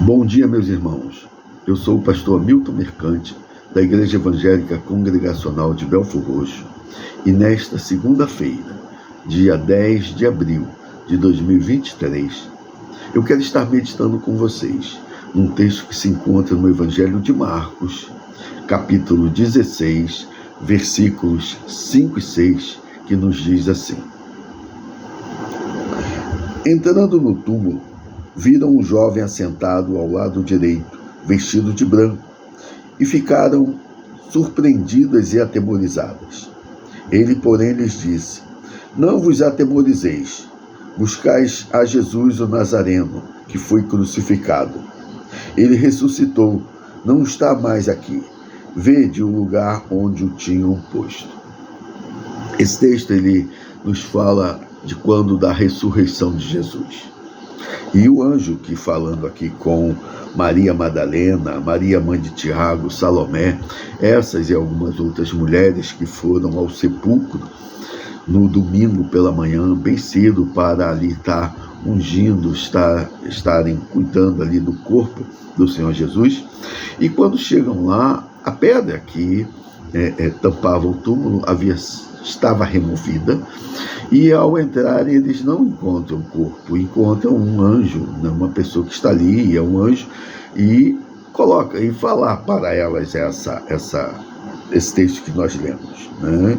Bom dia, meus irmãos. Eu sou o pastor Milton Mercante, da Igreja Evangélica Congregacional de Belfor Roxo, e nesta segunda-feira, dia 10 de abril de 2023, eu quero estar meditando com vocês num texto que se encontra no Evangelho de Marcos, capítulo 16, versículos 5 e 6, que nos diz assim: Entrando no túmulo, viram um jovem assentado ao lado direito, vestido de branco, e ficaram surpreendidas e atemorizadas. Ele, porém, lhes disse: Não vos atemorizeis, buscais a Jesus o Nazareno, que foi crucificado. Ele ressuscitou, não está mais aqui. Vede o lugar onde o tinham posto. Esse texto ele nos fala de quando da ressurreição de Jesus. E o anjo que falando aqui com Maria Madalena, Maria mãe de Tiago, Salomé, essas e algumas outras mulheres que foram ao sepulcro no domingo pela manhã, bem cedo, para ali estar ungindo, estarem cuidando ali do corpo do Senhor Jesus. E quando chegam lá, a pedra que tampava o túmulo estava removida, e ao entrar eles não encontram o corpo, encontram um anjo, né, uma pessoa que está ali, é um anjo, e coloca e fala para elas esse texto que nós lemos, né,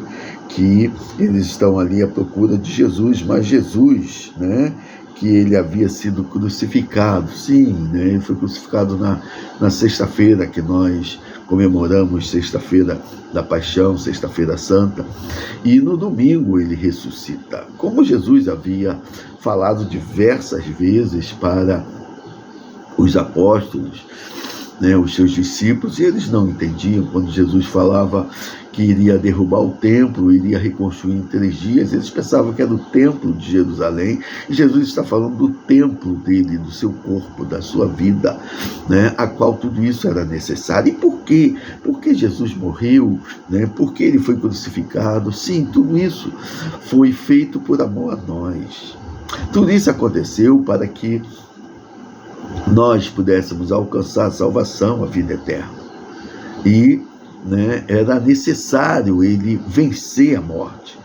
que eles estão ali à procura de Jesus, mas Jesus, né, que ele havia sido crucificado, sim, né, ele foi crucificado na sexta-feira que nós comemoramos, sexta-feira da Paixão, sexta-feira Santa, e no domingo ele ressuscita. Como Jesus havia falado diversas vezes para os apóstolos, né, os seus discípulos, e eles não entendiam quando Jesus falava que iria derrubar o templo, iria reconstruir em 3 dias, eles pensavam que era o templo de Jerusalém, e Jesus está falando do templo dele, do seu corpo, da sua vida, né, a qual tudo isso era necessário. E por quê? Porque Jesus morreu, né, porque ele foi crucificado. Sim, tudo isso foi feito por amor a nós. Tudo isso aconteceu para que nós pudéssemos alcançar a salvação, a vida eterna. E era necessário ele vencer a morte.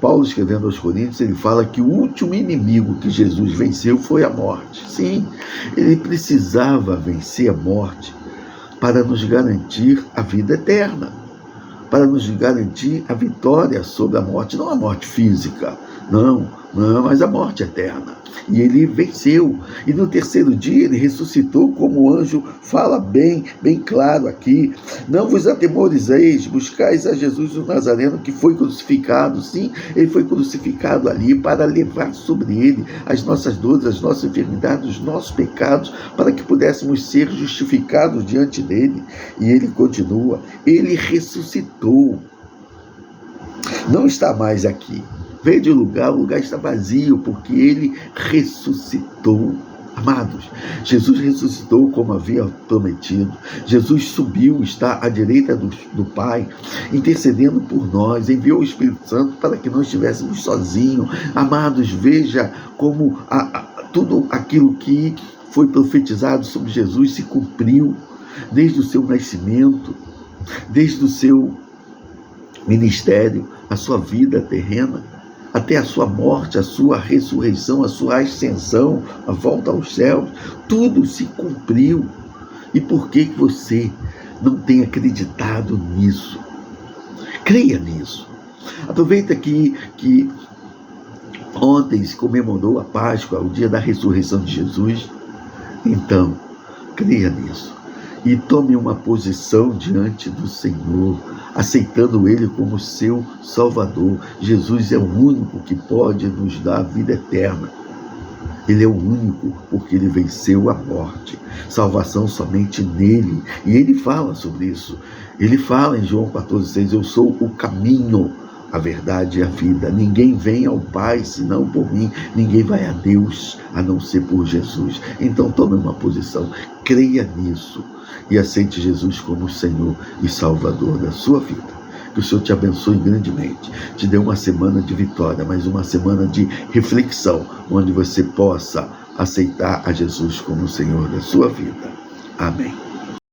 Paulo, escrevendo aos Coríntios, ele fala que o último inimigo que Jesus venceu foi a morte. Sim, ele precisava vencer a morte para nos garantir a vida eterna, para nos garantir a vitória sobre a morte, não a morte física, não, mas a morte eterna. E ele venceu. E no 3º dia ele ressuscitou, como o anjo fala bem claro aqui. Não vos atemorizeis, buscais a Jesus o Nazareno, que foi crucificado. Sim, ele foi crucificado ali para levar sobre ele as nossas dores, as nossas enfermidades, os nossos pecados, para que pudéssemos ser justificados diante dele. E ele continua, ele ressuscitou. Não está mais aqui. Veio de o lugar está vazio, porque ele ressuscitou. Amados, Jesus ressuscitou como havia prometido. Jesus subiu, está à direita do Pai, intercedendo por nós, enviou o Espírito Santo para que não estivéssemos sozinhos. Amados, veja como tudo aquilo que foi profetizado sobre Jesus se cumpriu, desde o seu nascimento, desde o seu ministério, a sua vida terrena, até a sua morte, a sua ressurreição, a sua ascensão, a volta aos céus, tudo se cumpriu. E por que você não tem acreditado nisso? Creia nisso. Aproveita que ontem se comemorou a Páscoa, o dia da ressurreição de Jesus. Então, creia nisso. E tome uma posição diante do Senhor, aceitando Ele como seu Salvador. Jesus é o único que pode nos dar a vida eterna. Ele é o único, porque Ele venceu a morte. Salvação somente nele. E Ele fala sobre isso. Ele fala em João 14,6, eu sou o caminho, a verdade e a vida. Ninguém vem ao Pai senão por mim. Ninguém vai a Deus a não ser por Jesus. Então tome uma posição, creia nisso e aceite Jesus como Senhor e Salvador da sua vida. Que o Senhor te abençoe grandemente, te dê uma semana de vitória, mas uma semana de reflexão, onde você possa aceitar a Jesus como o Senhor da sua vida. Amém.